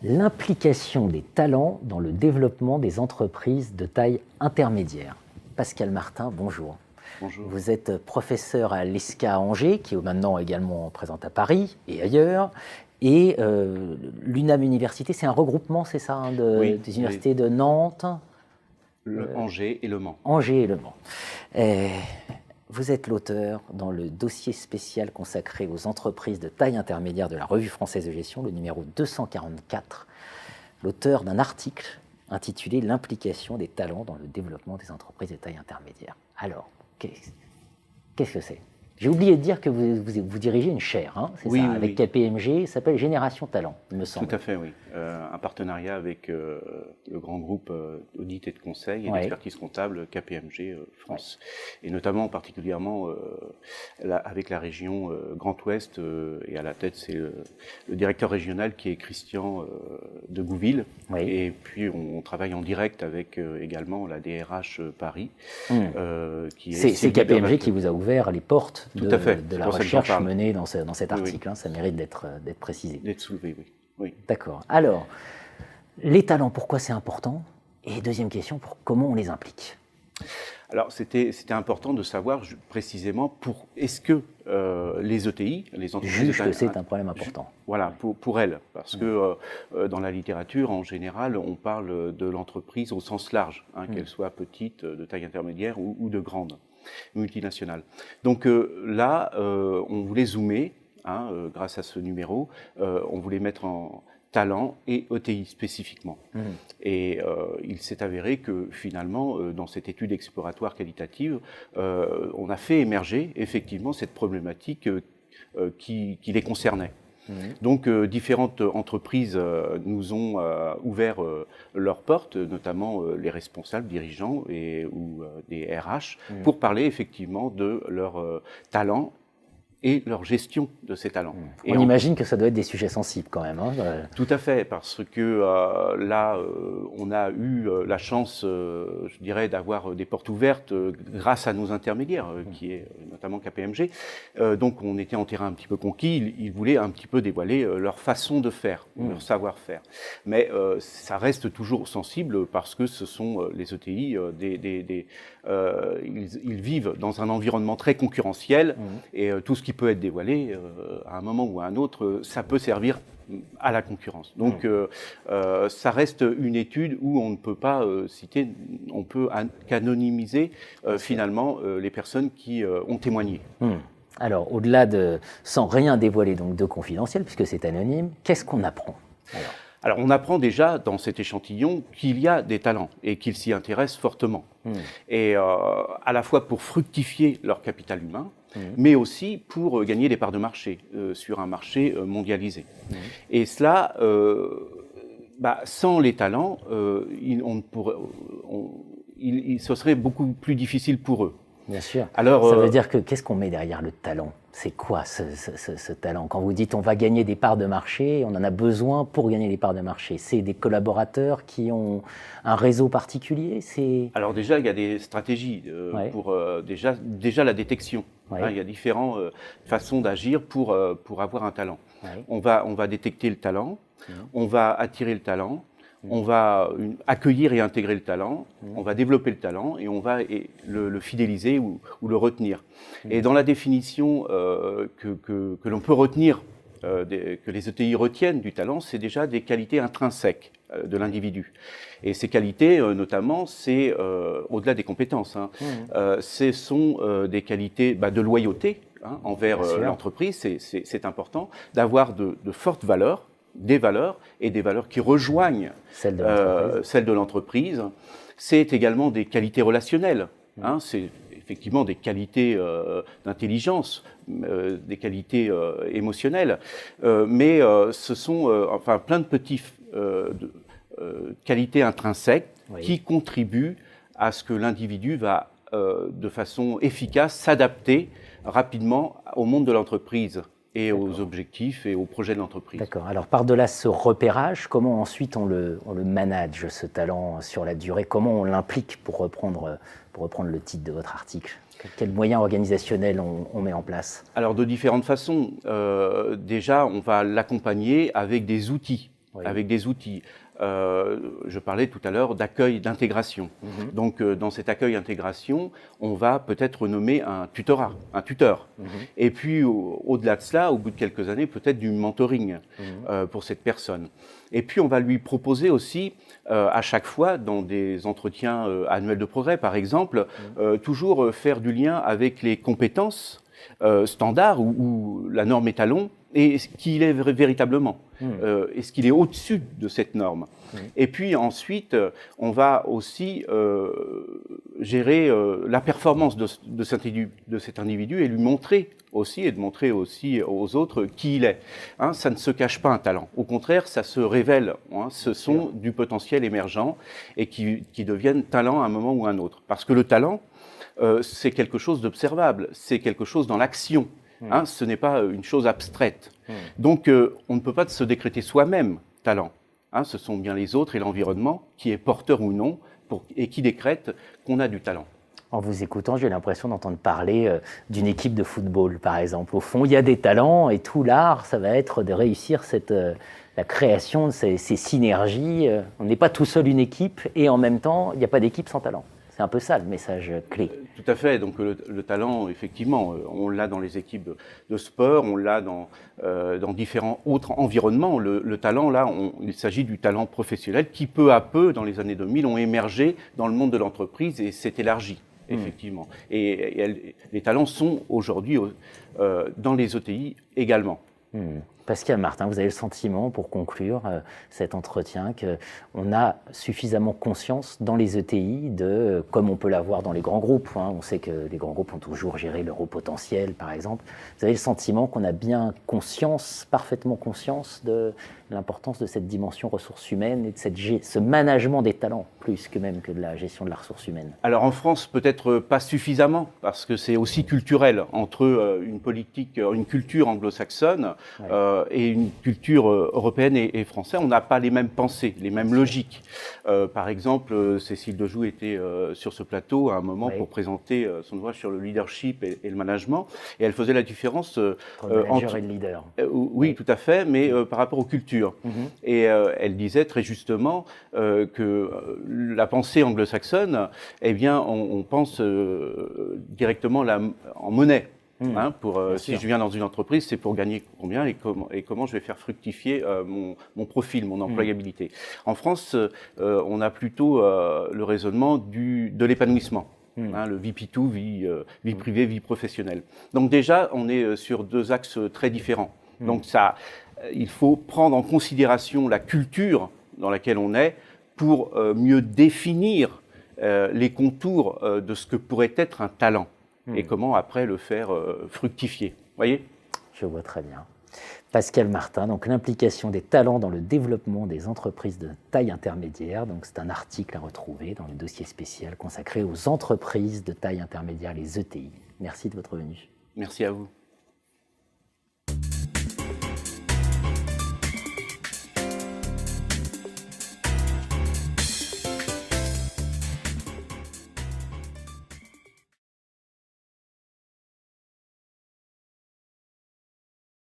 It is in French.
L'implication des talents dans le développement des entreprises de taille intermédiaire. Pascal Martin, bonjour. Bonjour. Vous êtes professeur à l'ESCA à Angers, qui est maintenant également présente à Paris et ailleurs. Et l'UNAM Université, c'est un regroupement, c'est ça, hein, des universités de Nantes, Angers et Le Mans. Angers et Le Mans. Vous êtes l'auteur, dans le dossier spécial consacré aux entreprises de taille intermédiaire de la Revue française de gestion, le numéro 244, l'auteur d'un article intitulé « L'implication des talents dans le développement des entreprises de taille intermédiaire ». Alors, qu'est-ce que c'est ? J'ai oublié de dire que vous dirigez une chaire, hein, c'est ça, avec KPMG, ça s'appelle Génération Talent, il me semble. Tout à fait, oui. Un partenariat avec le grand groupe d'audit et de conseil et d'expertise comptable KPMG France. Ouais. Et notamment, particulièrement, avec la région Grand Ouest, et à la tête, c'est le directeur régional qui est Christian de Gouville. Oui. Et puis, on travaille en direct avec également la DRH Paris. C'est KPMG qui vous a ouvert les portes de la recherche menée dans cet article. Oui. Hein, ça mérite d'être précisé. D'être soulevé, oui. Oui. D'accord. Alors, les talents, pourquoi c'est important ? Et deuxième question, comment on les implique ? Alors, c'était important de savoir précisément est-ce que les ETI, les entreprises... Juge que c'est un problème important. Voilà, pour elles. Parce que dans la littérature, en général, on parle de l'entreprise au sens large, hein, qu'elle soit petite, de taille intermédiaire ou de grande, multinationale. Donc là, on voulait zoomer, hein, grâce à ce numéro, on voulait mettre en talent et ETI spécifiquement. Et il s'est avéré que finalement, dans cette étude exploratoire qualitative, on a fait émerger effectivement cette problématique qui les concernait. Donc différentes entreprises nous ont ouvert leurs portes, notamment les responsables, dirigeants ou des RH, pour parler effectivement de leurs talents et leur gestion de ces talents. On imagine que ça doit être des sujets sensibles quand même. Hein. Tout à fait, parce que là, on a eu la chance, je dirais, d'avoir des portes ouvertes grâce à nos intermédiaires, qui est notamment KPMG. Donc on était en terrain un petit peu conquis, ils voulaient un petit peu dévoiler leur façon de faire, leur savoir-faire. Mais ça reste toujours sensible parce que ce sont les ETI, ils vivent dans un environnement très concurrentiel et tout ce qui peut être dévoilé à un moment ou à un autre, ça peut servir à la concurrence. Donc ça reste une étude où on ne peut pas citer, on peut qu'anonymiser finalement les personnes qui ont témoigné. Alors au-delà sans rien dévoiler donc de confidentiel, puisque c'est anonyme, qu'est-ce qu'on apprend ? Alors, on apprend déjà dans cet échantillon qu'il y a des talents et qu'ils s'y intéressent fortement. Et à la fois pour fructifier leur capital humain, mais aussi pour gagner des parts de marché sur un marché mondialisé. Et cela, sans les talents, ce serait beaucoup plus difficile pour eux. Bien sûr. Alors, ça veut dire que qu'est-ce qu'on met derrière le talent ? C'est quoi ce talent ? Quand vous dites on va gagner des parts de marché, on en a besoin pour gagner des parts de marché. C'est des collaborateurs qui ont un réseau particulier ? Alors déjà, il y a des stratégies pour déjà la détection. Hein, il y a différentes façons d'agir pour avoir un talent. On va détecter le talent, on va attirer le talent, on va accueillir et intégrer le talent, on va développer le talent et on va le fidéliser ou le retenir. Et dans la définition que l'on peut retenir, que les ETI retiennent du talent, c'est déjà des qualités intrinsèques de l'individu. Et ces qualités, notamment, c'est au-delà des compétences, hein, ce sont des qualités de loyauté envers l'entreprise, c'est important, d'avoir de fortes valeurs, des valeurs qui rejoignent celles de l'entreprise. C'est également des qualités relationnelles, hein, c'est effectivement des qualités d'intelligence, des qualités émotionnelles, mais ce sont plein de petites qualités intrinsèques qui contribuent à ce que l'individu va de façon efficace s'adapter rapidement au monde de l'entreprise et aux objectifs et aux projets de l'entreprise. D'accord. Alors, par-delà ce repérage, comment ensuite on le manage, ce talent, sur la durée ? Comment on l'implique, pour reprendre le titre de votre article ? Quels moyens organisationnels on met en place ? Alors, de différentes façons. Déjà, on va l'accompagner avec des outils avec des outils. Je parlais tout à l'heure d'accueil, d'intégration. Donc, dans cet accueil-intégration, on va peut-être nommer un tuteur. Et puis, au-delà de cela, au bout de quelques années, peut-être du mentoring pour cette personne. Et puis, on va lui proposer aussi, à chaque fois, dans des entretiens annuels de progrès, par exemple, toujours faire du lien avec les compétences standards ou la norme étalon, et ce qu'il est véritablement, est-ce qu'il est au-dessus de cette norme. Et puis ensuite, on va aussi gérer la performance de cet individu et lui montrer aussi, et de montrer aussi aux autres qui il est. Hein, ça ne se cache pas un talent. Au contraire, ça se révèle. Hein, ce sont du potentiel émergent et qui deviennent talent à un moment ou à un autre. Parce que le talent, c'est quelque chose d'observable, c'est quelque chose dans l'action. Hein, ce n'est pas une chose abstraite. Donc, on ne peut pas se décréter soi-même talent. Hein, ce sont bien les autres et l'environnement qui est porteur ou non et qui décrète qu'on a du talent. En vous écoutant, j'ai l'impression d'entendre parler d'une équipe de football, par exemple. Au fond, il y a des talents et tout l'art, ça va être de réussir la création de ces synergies. On n'est pas tout seul une équipe et en même temps, il n'y a pas d'équipe sans talent. C'est un peu ça le message clé. Tout à fait. Donc le talent, effectivement, on l'a dans les équipes de sport, on l'a dans différents autres environnements. Le talent, là, il s'agit du talent professionnel qui, peu à peu, dans les années 2000, ont émergé dans le monde de l'entreprise et s'est élargi, effectivement. Et les talents sont aujourd'hui dans les ETI également. Pascal Martin, vous avez le sentiment, pour conclure cet entretien, qu'on a suffisamment conscience dans les ETI comme on peut l'avoir dans les grands groupes. Hein. On sait que les grands groupes ont toujours géré leur haut potentiel, par exemple. Vous avez le sentiment qu'on a bien conscience, parfaitement conscience de l'importance de cette dimension ressources humaines et de ce management des talents, plus que même que de la gestion de la ressource humaine. Alors en France, peut-être pas suffisamment, parce que c'est aussi culturel entre une culture anglo-saxonne et une culture européenne et française. On n'a pas les mêmes pensées, les mêmes logiques. Par exemple, Cécile Dejoux était sur ce plateau à un moment pour présenter son ouvrage sur le leadership et le management, et elle faisait la différence entre le manager et le leader. Oui, tout à fait, mais par rapport aux cultures. Et elle disait très justement que la pensée anglo-saxonne, eh bien, on pense directement en monnaie. Hein, si je viens dans une entreprise, c'est pour gagner combien et comment je vais faire fructifier mon profil, mon employabilité. En France, on a plutôt le raisonnement de l'épanouissement. Hein, le VP2, vie privée, vie professionnelle. Donc déjà, on est sur deux axes très différents. Donc il faut prendre en considération la culture dans laquelle on est pour mieux définir les contours de ce que pourrait être un talent et comment après le faire fructifier. Voyez ? Je vois très bien. Pascal Martin, donc l'implication des talents dans le développement des entreprises de taille intermédiaire. Donc c'est un article à retrouver dans le dossier spécial consacré aux entreprises de taille intermédiaire, les ETI. Merci de votre venue. Merci à vous.